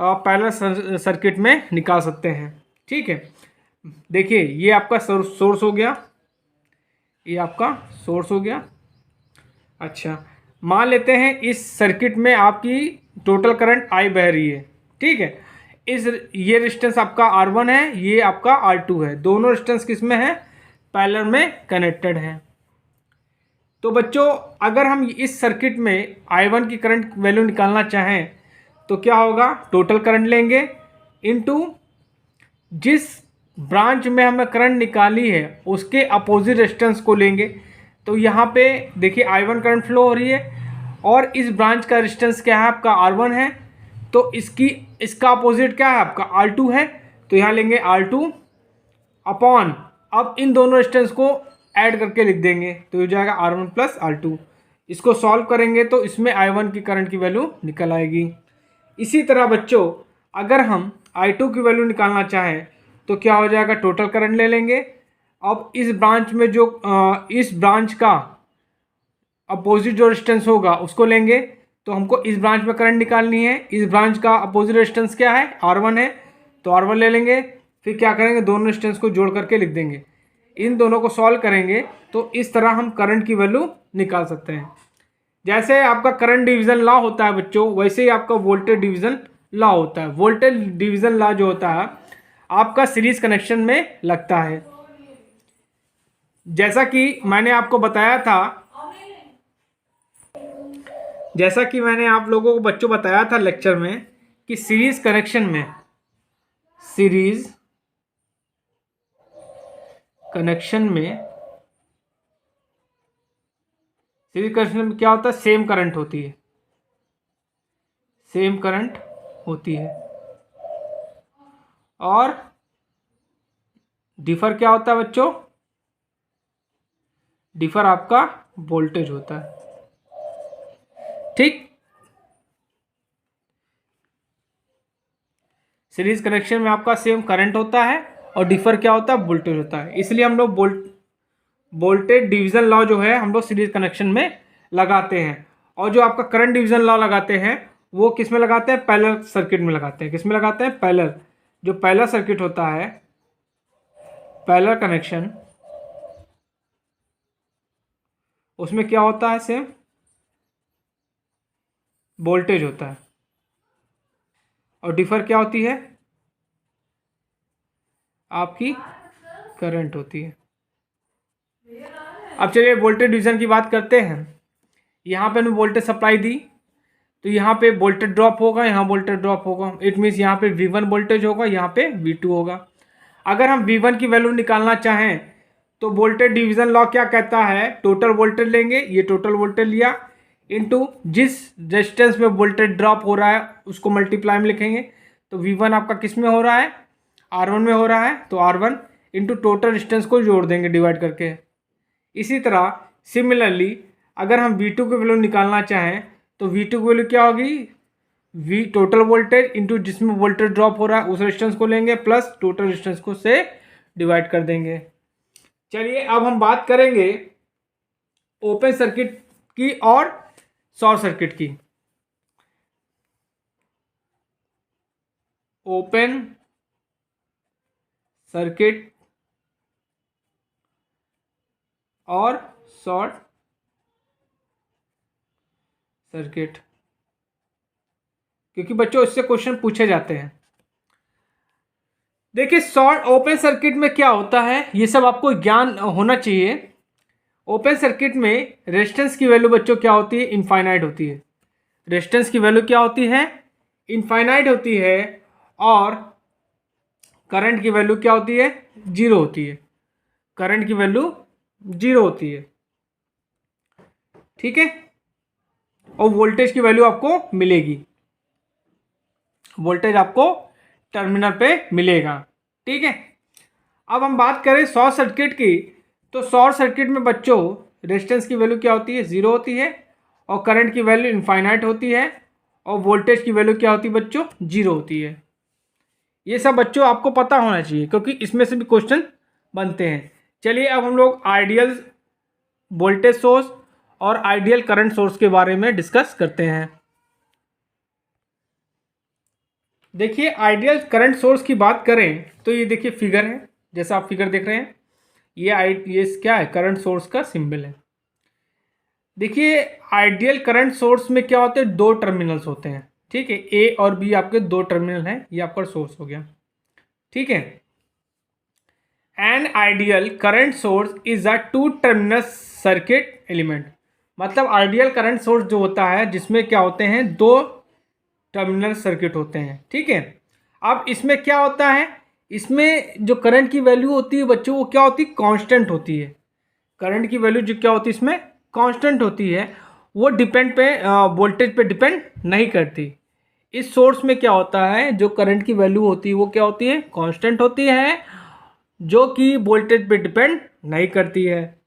A: पैरेलल सर्किट में निकाल सकते हैं। ठीक है। देखिए ये आपका सोर्स हो गया, ये आपका सोर्स हो गया। अच्छा, मान लेते हैं इस सर्किट में आपकी टोटल करंट I बह रही है, ठीक है। ये रेजिस्टेंस आपका R1 है, ये आपका R2 है, दोनों रेजिस्टेंस किस में है, पैरेलल में कनेक्टेड है। तो बच्चों अगर हम इस सर्किट में I1 की करंट वैल्यू निकालना चाहें तो क्या होगा, टोटल करंट लेंगे इनटू जिस ब्रांच में हमें करंट निकाली है उसके अपोजिट रेजिस्टेंस को लेंगे। तो यहाँ पे देखिए I1 करंट फ्लो हो रही है और इस ब्रांच का रेजिस्टेंस क्या है आपका R1 है, तो इसका अपोजिट क्या है आपका R2 है, तो यहाँ लेंगे R2 अपॉन, अब इन दोनों रेजिस्टेंस को ऐड करके लिख देंगे तो हो जाएगा R1 प्लस R2। इसको सॉल्व करेंगे तो इसमें I1 की करंट की वैल्यू निकल आएगी। इसी तरह बच्चों अगर हम I2 की वैल्यू निकालना चाहें तो क्या हो जाएगा, टोटल करंट ले लेंगे। अब इस ब्रांच में जो इस ब्रांच का अपोजिट जो रेजिस्टेंस होगा उसको लेंगे, तो हमको इस ब्रांच में करंट निकालनी है, इस ब्रांच का अपोजिट रेजिस्टेंस क्या है, R1 है, तो R1 ले लेंगे। फिर क्या करेंगे, दोनों रेजिस्टेंस को जोड़ करके लिख देंगे, इन दोनों को सॉल्व करेंगे तो इस तरह हम करंट की वैल्यू निकाल सकते हैं। जैसे आपका करंट डिवीज़न लॉ होता है बच्चों, वैसे ही आपका वोल्टेज डिवीज़न लॉ होता है। वोल्टेज डिवीज़न लॉ जो होता है आपका सीरीज कनेक्शन में लगता है। जैसा कि मैंने आपको बताया था, जैसा कि मैंने आप लोगों को बच्चों बताया था लेक्चर में कि सीरीज कनेक्शन में क्या होता है, सेम करंट होती है और डिफर क्या होता है बच्चों, डिफर आपका वोल्टेज होता है, ठीक। सीरीज कनेक्शन में आपका सेम करंट होता है और डिफर क्या होता है, वोल्टेज होता है। इसलिए हम लोग वोल्टेज डिवीजन लॉ जो है हम लोग सीरीज कनेक्शन में लगाते हैं, और जो आपका करंट डिवीजन लॉ लगाते हैं वो किस में लगाते हैं, पैरेलल सर्किट में लगाते हैं। किस में लगाते हैं, पैरेलल। जो पैरेलल सर्किट होता है, पैरेलल कनेक्शन, उसमें क्या होता है, सेम वोल्टेज होता है और डिफर क्या होती है, आपकी करंट होती है। अब चलिए वोल्टेज डिवीजन की बात करते हैं। यहाँ पे हमने वोल्टेज सप्लाई दी तो यहाँ पे वोल्टेज ड्रॉप होगा, यहाँ वोल्टेज ड्रॉप होगा। इट मीन्स यहाँ पे V1 वोल्टेज होगा, यहाँ पे V2 होगा। अगर हम V1 की वैल्यू निकालना चाहें तो वोल्टेज डिवीजन लॉ क्या कहता है, टोटल वोल्टेज लेंगे, ये टोटल वोल्टेज लिया, इनटू जिस रेजिस्टेंस में वोल्टेज ड्रॉप हो रहा है उसको मल्टीप्लाई में लिखेंगे। तो V1 आपका किस में हो रहा है, R1 में हो रहा है, तो R1 इंटू टोटल रेजिस्टेंस को जोड़ देंगे डिवाइड करके। इसी तरह सिमिलरली अगर हम V2 की वैल्यू निकालना चाहें तो V2 की वैल्यू क्या होगी, V टोटल वोल्टेज इंटू जिसमें वोल्टेज ड्रॉप हो रहा है उस रेजिस्टेंस को लेंगे प्लस टोटल रेजिस्टेंस को से डिवाइड कर देंगे। चलिए अब हम बात करेंगे ओपन सर्किट की और शॉर्ट सर्किट की। ओपन सर्किट और शॉर्ट सर्किट, क्योंकि बच्चों इससे क्वेश्चन पूछे जाते हैं। देखिए शॉर्ट ओपन सर्किट में क्या होता है ये सब आपको ज्ञान होना चाहिए। ओपन सर्किट में रेजिस्टेंस की वैल्यू बच्चों क्या होती है, इनफाइनाइट होती है। रेजिस्टेंस की वैल्यू क्या होती है, इनफाइनाइट होती है, और करंट की वैल्यू क्या होती है, जीरो होती है। करंट की वैल्यू जीरो होती है, ठीक है। और वोल्टेज की वैल्यू आपको मिलेगी, वोल्टेज आपको टर्मिनल पे मिलेगा, ठीक है। अब हम बात करें शॉर्ट सर्किट की, तो शॉर्ट सर्किट में बच्चों रेजिस्टेंस की वैल्यू क्या होती है, जीरो होती है, और करंट की वैल्यू इनफाइनाइट होती है, और वोल्टेज की वैल्यू क्या होती है बच्चों, जीरो होती है। ये सब बच्चों आपको पता होना चाहिए क्योंकि इसमें से भी क्वेश्चन बनते हैं। चलिए अब हम लोग आइडियल वोल्टेज सोर्स और आइडियल करंट सोर्स के बारे में डिस्कस करते हैं। देखिए आइडियल करंट सोर्स की बात करें तो ये देखिए फिगर है, जैसा आप फिगर देख रहे हैं, ये क्या है, करंट सोर्स का सिंबल है। देखिए आइडियल करंट सोर्स में क्या होते हैं, दो टर्मिनल्स होते हैं, ठीक है, ए और बी आपके दो टर्मिनल हैं, ये आपका सोर्स हो गया, ठीक है। An ideal current source is a two terminal circuit element, मतलब आइडियल करंट सोर्स जो होता है जिसमें क्या होते हैं, दो टर्मिनल सर्किट होते हैं, ठीक है। अब इसमें क्या होता है, इसमें जो करंट की वैल्यू होती है बच्चों वो क्या होती है, कांस्टेंट होती है। करंट की वैल्यू जो क्या होती है इसमें कांस्टेंट होती है, वो डिपेंड पे वोल्टेज पे डिपेंड नहीं करती। इस सोर्स में क्या होता है, जो करंट की वैल्यू होती है वो क्या होती है, कांस्टेंट होती है, जो कि वोल्टेज पे डिपेंड नहीं करती है।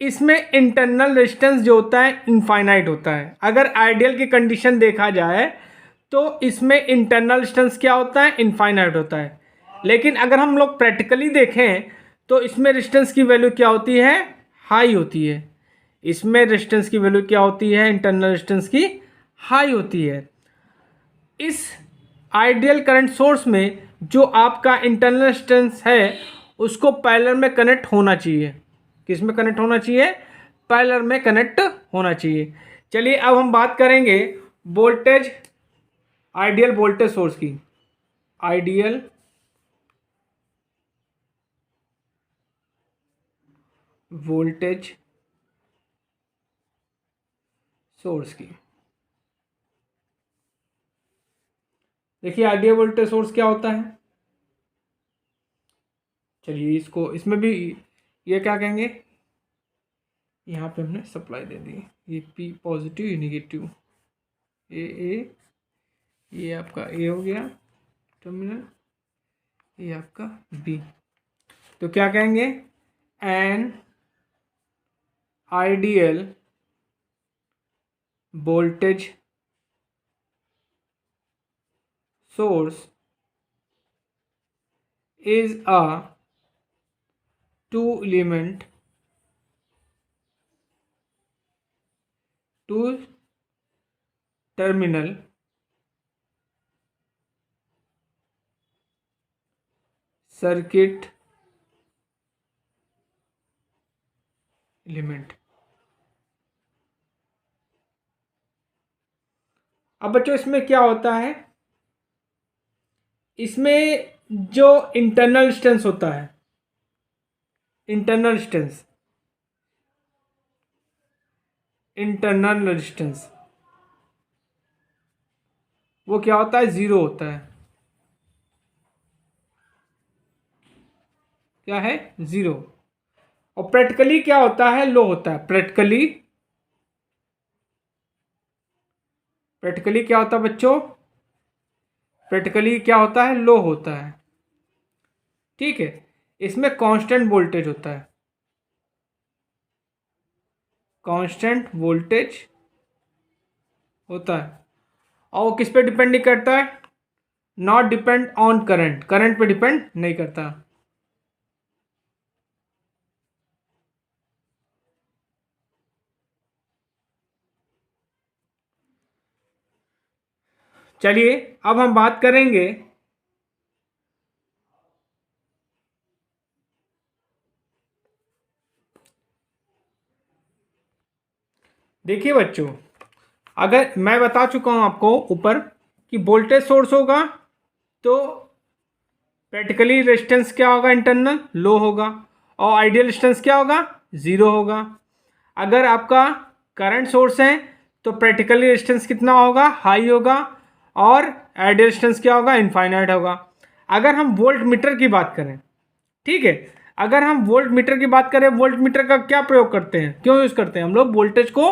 A: इसमें इंटरनल रेजिस्टेंस जो होता है इनफाइनाइट होता है। अगर आइडियल की कंडीशन देखा जाए तो इसमें इंटरनल रेजिस्टेंस क्या होता है, इनफाइनाइट होता है। लेकिन अगर हम लोग प्रैक्टिकली देखें तो इसमें रेजिस्टेंस की वैल्यू क्या होती है, हाई होती है। इसमें रेजिस्टेंस की वैल्यू क्या होती है, इंटरनल रेजिस्टेंस की हाई होती है। इस आइडियल करंट सोर्स में जो आपका इंटरनल रेजिस्टेंस है उसको पैरेलल में कनेक्ट होना चाहिए। किस में कनेक्ट होना चाहिए, पैरेलल में कनेक्ट होना चाहिए। चलिए अब हम बात करेंगे वोल्टेज, आइडियल वोल्टेज सोर्स की। आइडियल वोल्टेज सोर्स की। देखिए आइडियल वोल्टेज सोर्स क्या होता है, चलिए इसको इसमें भी ये क्या कहेंगे, यहाँ पे हमने सप्लाई दे दी, ये पी पॉजिटिव ये निगेटिव, ए ये आपका ए हो गया टर्मिनल, ये आपका बी। तो क्या कहेंगे, an ideal voltage source is a two element two terminal circuit element। अब बच्चों इसमें क्या होता है, इसमें जो इंटरनल रेजिस्टेंस होता है, इंटरनल रेजिस्टेंस, इंटरनल रेजिस्टेंस वो क्या होता है, जीरो होता है। क्या है, जीरो। और प्रैक्टिकली क्या होता है, लो होता है। प्रैक्टिकली प्रैक्टिकली क्या होता है बच्चों, प्रैक्टिकली क्या होता है, लो होता है, ठीक है। इसमें कांस्टेंट वोल्टेज होता है, कांस्टेंट वोल्टेज होता है। और वो किस पे डिपेंड नहीं करता है, not depend on current, current पे डिपेंड नहीं करता। चलिए अब हम बात करेंगे देखिए बच्चों, अगर मैं बता चुका हूं आपको ऊपर कि वोल्टेज सोर्स होगा तो प्रैक्टिकली रेजिस्टेंस क्या होगा, इंटरनल लो होगा, और आइडियल रेजिस्टेंस क्या होगा, ज़ीरो होगा। अगर आपका करंट सोर्स है तो प्रैक्टिकली रेजिस्टेंस कितना होगा, हाई होगा, और आइडियल रेजिस्टेंस क्या होगा, इनफाइनाइट होगा। अगर हम वोल्ट मीटर की बात करें, ठीक है, अगर हम वोल्ट मीटर की बात करें, वोल्ट मीटर का क्या प्रयोग करते हैं, क्यों यूज़ करते हैं, हम लोग वोल्टेज को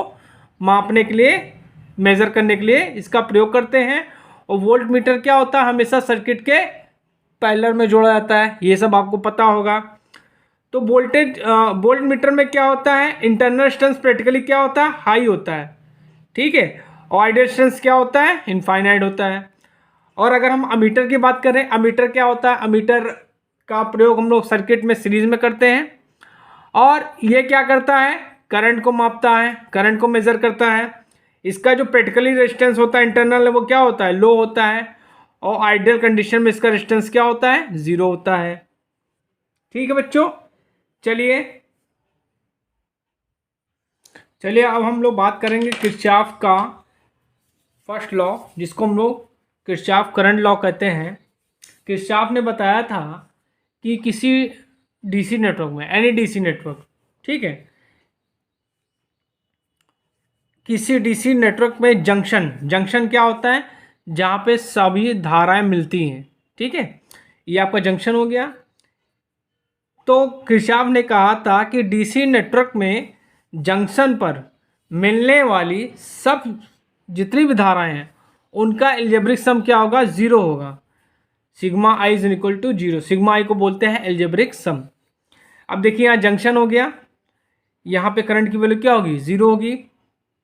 A: मापने के लिए, मेज़र करने के लिए इसका प्रयोग करते हैं। और वोल्ट मीटर क्या होता है, हमेशा सर्किट के पैरेलल में जोड़ा जाता है, ये सब आपको पता होगा। तो वोल्टेज वोल्ट मीटर में क्या होता है, इंटरनल रेजिस्टेंस प्रैक्टिकली क्या होता है, हाई होता है, ठीक है, और आइडियल रेजिस्टेंस क्या होता है, इनफाइनाइट होता है। और अगर हम अमीटर की बात करें, अमीटर क्या होता है, अमीटर का प्रयोग हम लोग सर्किट में सीरीज में करते हैं, और ये क्या करता है, करंट को मापता है, करंट को मेजर करता है। इसका जो प्रैक्टिकली रेजिस्टेंस होता है इंटरनल, वो क्या होता है, लो होता है, और आइडियल कंडीशन में इसका रेजिस्टेंस क्या होता है, जीरो होता है। ठीक है बच्चों, चलिए चलिए अब हम लोग बात करेंगे किरचॉफ का फर्स्ट लॉ, जिसको हम लोग किरचॉफ करंट लॉ कहते हैं। किरचॉफ ने बताया था कि किसी डीसी नेटवर्क में, एनी डीसी नेटवर्क, ठीक है, किसी डीसी नेटवर्क में जंक्शन, जंक्शन क्या होता है, जहाँ पे सभी धाराएं मिलती हैं, ठीक है, ये आपका जंक्शन हो गया। तो किरचॉफ ने कहा था कि डीसी नेटवर्क में जंक्शन पर मिलने वाली सब जितनी भी धाराएं हैं उनका एल्जेब्रिक सम क्या होगा, जीरो होगा। Sigma I is equal to zero, sigma I को बोलते हैं एल्जेब्रिक सम। अब देखिए यहाँ जंक्शन हो गया, यहाँ पे करंट की वैल्यू क्या होगी, जीरो होगी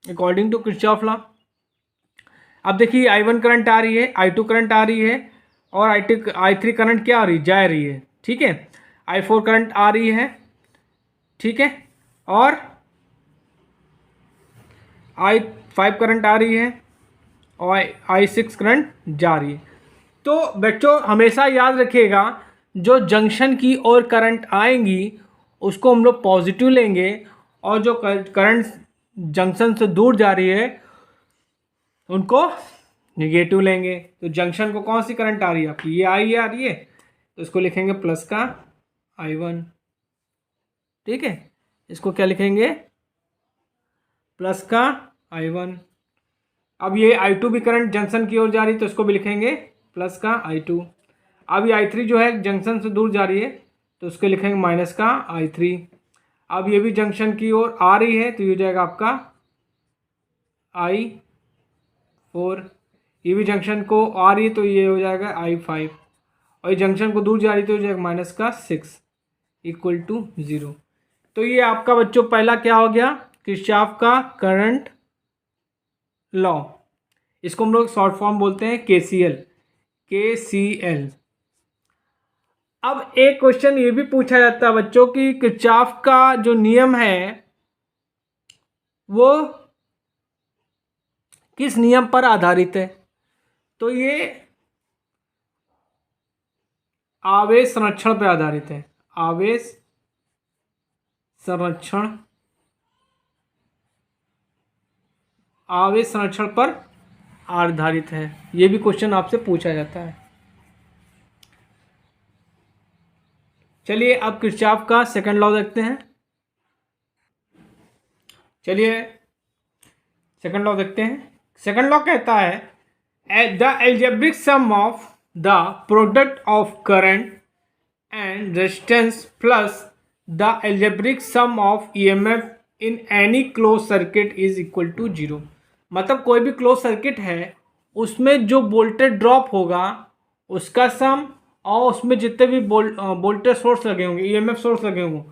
A: अकॉर्डिंग टू किरचॉफ लॉ। अब देखिए I1 करंट आ रही है, I2 करंट आ रही है, और I3 करंट क्या आ रही है, जा रही है, ठीक है, I4 करंट आ रही है, ठीक है, और I5 करंट आ रही है, और I6 करंट जा रही है। तो बच्चों हमेशा याद रखिएगा, जो जंक्शन की ओर करंट आएंगी उसको हम लोग पॉजिटिव लेंगे, और जो करंट जंक्शन से दूर जा रही है उनको निगेटिव लेंगे। तो जंक्शन को कौन सी करंट आ रही है आपकी, ये आई आ रही है, तो इसको लिखेंगे प्लस का I1, ठीक है, इसको क्या लिखेंगे, प्लस का I1। अब ये I2 भी करंट जंक्शन की ओर जा रही है, तो इसको भी लिखेंगे प्लस का I2। अब ये I3 जो है जंक्शन से दूर जा रही है, तो उसको लिखेंगे माइनस का I3। अब ये भी जंक्शन की ओर आ रही है, तो ये हो जाएगा आपका I4। ये भी जंक्शन को आ रही है, तो ये हो जाएगा I5, और ये जंक्शन को दूर जा रही है, तो हो जाएगा माइनस का 6 इक्वल टू 0। तो ये आपका बच्चों पहला क्या हो गया, किरचॉफ का करंट लॉ। इसको हम लोग शॉर्ट फॉर्म बोलते हैं KCL, KCL। अब एक क्वेश्चन ये भी पूछा जाता है बच्चों कि किरचॉफ का जो नियम है वो किस नियम पर आधारित है, तो ये आवेश संरक्षण पर आधारित है, आवेश संरक्षण, आवेश संरक्षण पर आधारित है। ये भी क्वेश्चन आपसे पूछा जाता है। चलिए अब किरचॉफ का सेकंड लॉ देखते हैं। चलिए सेकंड लॉ देखते हैं। सेकंड लॉ कहता है the algebraic sum of the product of current and resistance plus the algebraic sum of EMF in any close circuit is equal to 0। मतलब कोई भी क्लोज सर्किट है उसमें जो वोल्टेज ड्रॉप होगा उसका सम, और उसमें जितने भी वोल्टेज सोर्स लगे होंगे, EMF सोर्स लगे होंगे,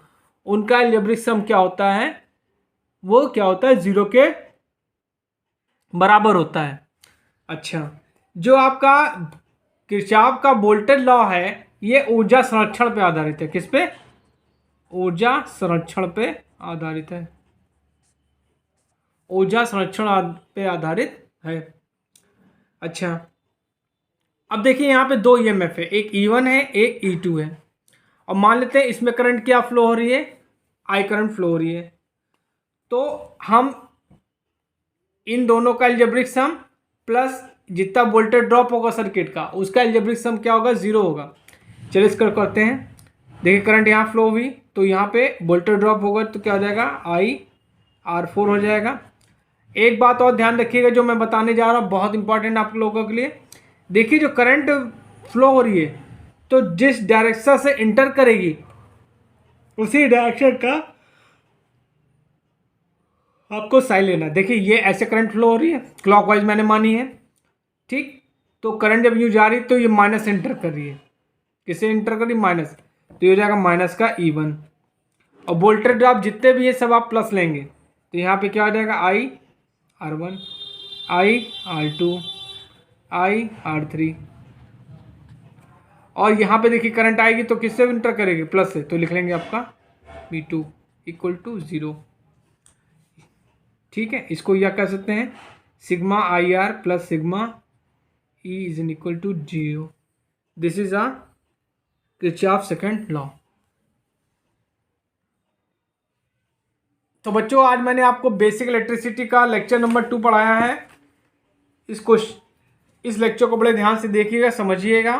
A: उनका एल्जेब्रिक सम क्या होता है, वो क्या होता है, 0 के बराबर होता है। अच्छा, जो आपका किरचॉफ का वोल्टेज लॉ है ये ऊर्जा संरक्षण पे आधारित है। किस पे, ऊर्जा संरक्षण पे आधारित है, ऊर्जा संरक्षण पे आधारित है। अच्छा, अब देखिए यहाँ पे दो EMF है, एक E1 है एक E2 है, और मान लेते हैं इसमें करंट क्या फ्लो हो रही है, I करंट फ्लो हो रही है। तो हम इन दोनों का एल्जेब्रिक सम प्लस जितना वोल्टेज ड्रॉप होगा सर्किट का उसका एल्जेब्रिक सम क्या होगा, 0 होगा। चलिए इसको करते हैं। देखिए करंट यहाँ फ्लो हुई, तो यहाँ पे वोल्टेज ड्रॉप होगा, तो क्या हो जाएगा, IR4 हो जाएगा। एक बात और ध्यान रखिएगा जो मैं बताने जा रहा हूँ, बहुत इंपॉर्टेंट आप लोगों के लिए। देखिए जो करंट फ्लो हो रही है तो जिस डायरेक्शन से इंटर करेगी उसी डायरेक्शन का आपको साइन लेना। देखिए ये ऐसे करंट फ्लो हो रही है, क्लॉकवाइज मैंने मानी है, ठीक। तो करंट जब यूँ जा रही है तो ये माइनस इंटर कर रही है, किसे इंटर कर रही, माइनस, तो ये हो जाएगा माइनस का E1। और वोल्टेज ड्रॉप जितने भी ये सब आप प्लस लेंगे, तो यहाँ पे क्या हो जाएगा, IR1, IR2, IR3। और यहाँ पे देखिए करंट आएगी तो किससे इंटर करेगी, प्लस से, तो लिख लेंगे आपका V2 इक्वल टू 0, ठीक है। इसको यह कह सकते हैं sigma IR plus sigma E is in equal to 0। This is a Kirchhoff second law. तो बच्चों आज मैंने आपको बेसिक इलेक्ट्रिसिटी का लेक्चर नंबर 2 पढ़ाया है। इस लेक्चर को बड़े ध्यान से देखिएगा, समझिएगा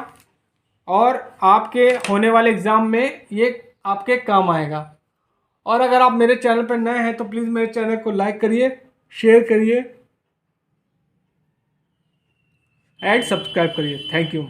A: और आपके होने वाले एग्ज़ाम में ये आपके काम आएगा। और अगर आप मेरे चैनल पर नए हैं तो प्लीज़ मेरे चैनल को लाइक करिए, शेयर करिए एंड सब्सक्राइब करिए। Thank you.